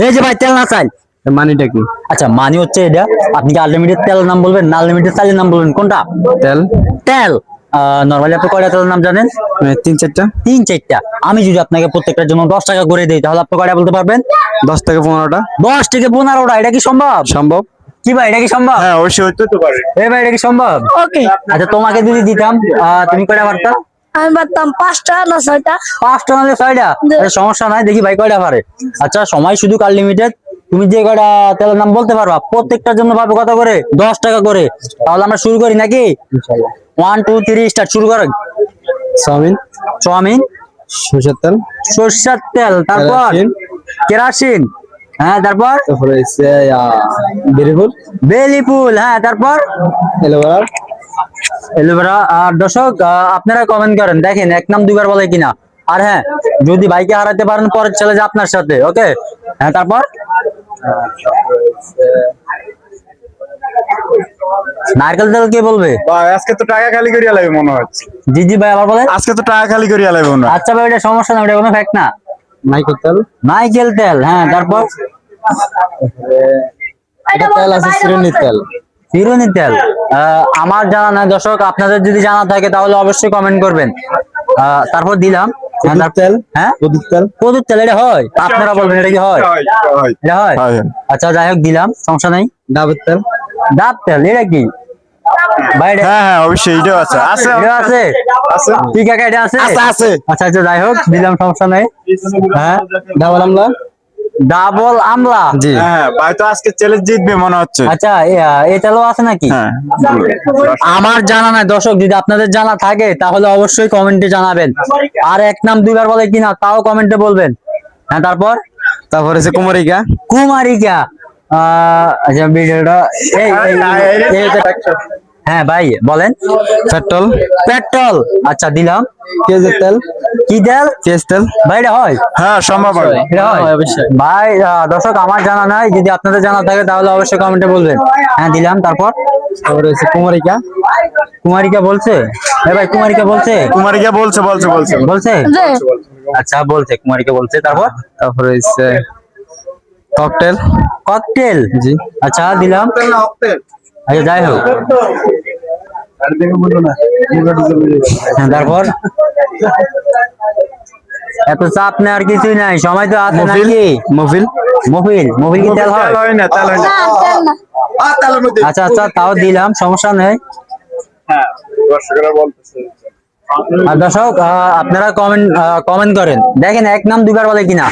এই যে ভাই তেল না চাই মানিটা কি? আচ্ছা মানি হচ্ছে এটা। আপনি কি আনলিমিটেড তেলের নাম বলবেন না আনলিমিটেড চালের নাম বলবেন কোনটা? তেল তেল। নরমালি আপনি কয়টা তেলের নাম জানেন? 3-4টা। 3-4টা। আমি যদি আপনাকে প্রত্যেকটার জন্য 10 টাকা করে দিই তাহলে আপনি কয়টা বলতে পারবেন? 10 থেকে 15টা। 10 থেকে 15টা। এটা কি সম্ভব? সম্ভব। কি ভাই এটা কি সম্ভব? হ্যাঁ অবশ্যই হইতে তো পারে। এই ভাই এটা কি সম্ভব? ওকে, আচ্ছা তোমাকে যদি দিতাম তুমি কয়টা পারতা? আমি পারতাম 5টা না 6টা। 5টা না 6টা? আচ্ছা সমস্যা নাই, দেখি ভাই কয়টা পারে। আচ্ছা সময় শুধু আনলিমিটেড। তুমি যে কয়টা তেলের নাম বলতে পারবা প্রত্যেকটার জন্য পাবে কত করে? 10 টাকা করে। তাহলে আমরা শুরু করি নাকি? ইনশাআল্লাহ। 1 2 3 স্টার্ট, শুরু করো। চাউমিন, চাউমিন, সরষের তেল, সরষের তেল, তারপর কেরাসিন। কেরাসিন, হ্যাঁ তারপর তারপরে হচ্ছে বেরিফুল, বেলি ফুল, হ্যাঁ তারপর এলোভেরা। এলোভেরা। আর দর্শক আপনারা কমেন্ট করেন, দেখেন এক নাম দুইবার বলে কিনা। আর হ্যাঁ যদি বাইকে হারাতে পারেন পরের চ্যালেঞ্জ আপনার সাথে, ওকে? হ্যাঁ তারপর নারকেল তেল কে বলবে? ভাই আজকে তো টাকা খালি করিয়া লাগবে মনে হচ্ছে। জি জি ভাই আবার বলেন। আজকে তো টাকা খালি করিয়া লাগবে মনে হয়। আচ্ছা ভাই এটা সমস্যা না, এটা কোনো ফ্যাক্ট না। নাইকো তেল, নারকেল তেল, হ্যাঁ তারপর এটা তেল আছে সিরনি তেল। চিরুনি তেল। আমার জানা নাই দর্শক, আপনাদের যদি জানা থাকে তাহলে অবশ্যই কমেন্ট করবেন। তারপর দিলাম কদুর তেল, হ্যাঁ কদুর তেল। কদুর তেল। এটা হয়? আপনারা বলবেন এটা কি হয়? এটা হয়? হয়। আচ্ছা যাই হোক দিলাম, সমস্যা নাই। ডাবের তেল। ডাব তেল, এটা কি ভাই? হ্যাঁ হ্যাঁ অবশ্যই এটাও আছে। আছে এটা আছে? আছে। কি কাকা এটা আছে? আছে আছে। আচ্ছা আচ্ছা যাই হোক দিলাম, সমস্যা নাই। হ্যাঁ ডাবল আমলা। ডাবল আমলা। জি হ্যাঁ ভাই তো আজকে চ্যালেঞ্জ জিতবে মনে হচ্ছে। আচ্ছা এই তেলও আছে নাকি? হ্যাঁ আমার জানা নাই দর্শক, যদি আপনাদের জানা থাকে তাহলে অবশ্যই কমেন্টে জানাবেন। আর এক নাম দুইবার বলে কিনা তাও কমেন্টে বলবেন। হ্যাঁ তারপর তারপরে আছে কুমারিকা। কুমারিকা। আচ্ছা ভিডিওটা হ্যাঁ ভাই বলেন। পেট্রোল। পেট্রোল, আচ্ছা দিলাম। পেঁয়াজের তেল। কি তেল? পেঁয়াজ তেল। ভাই এটা হয়? হ্যাঁ সম্ভব হয়। এটা হয় অবশ্যই। ভাই। দর্শক আমার জানা নাই, যদি আপনাদের জানা থাকে তাহলে অবশ্যই কমেন্টে বলবেন। হ্যাঁ দিলাম। তারপর তারপরে আছে কুমারিকা। কুমারিকা বলছে? ভাই কুমারিকা বলছে? কুমারিকা বলছে বলছে বলছে বলছে? যে আচ্ছা বলছে, কুমারিকা বলছে। তারপর তারপরে হচ্ছে ককটেল। ককটেল। জি আচ্ছা দিলাম। আচ্ছা যাই হোক হ্যাঁ, তারপর এত চাপ নেওয়ার কিছুই নাই, সময় তো আছে মফিল। নাকি? মফিল। মফিল, মফিল কি তেল হয়? হয় না তেল হয় না। না তেল না। আচ্ছা আচ্ছা তাও দিলাম, সমস্যা নেই। হ্যাঁ দর্শকরা বলতেছে। আর দর্শক আপনারা কমেন্ট করেন, দেখেন এক নাম দুইবার বলে কিনা।